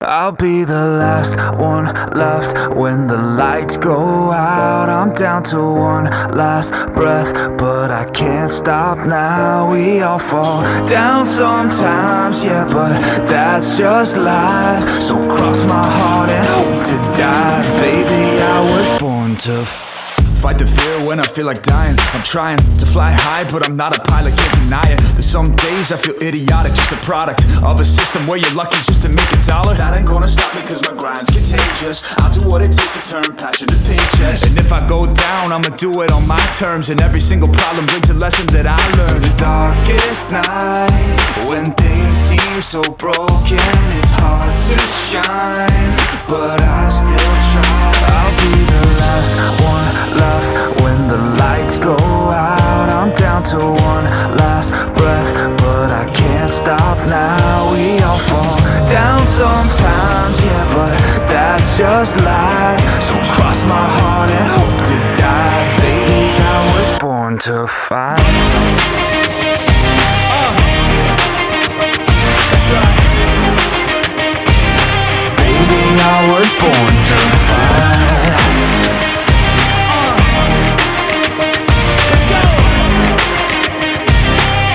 I'll be the last one left when the lights go out. I'm down to one last breath, but I can't stop now. We all fall down sometimes, yeah, but that's just life. So cross my heart and hope to die. Baby, I was born to fight the fear when I feel like dying. I'm trying to fly high, but I'm not a pilot, can't deny it. There's some days I feel idiotic, just a product of a system where you're lucky just to make $1. That ain't gonna stop me cause my grind's contagious. I'll do what it takes to turn passion to paychecks. And if I go down, I'ma do it on my terms. And every single problem brings a lesson that I learned. The darkest nights, when things seem so broken, it's hard to shine, but I still try. I'll be the last one left when the lights go out. I'm down to one last breath, but I can't stop now. We all fall down sometimes, yeah, but that's just life. So cross my heart and hope to die.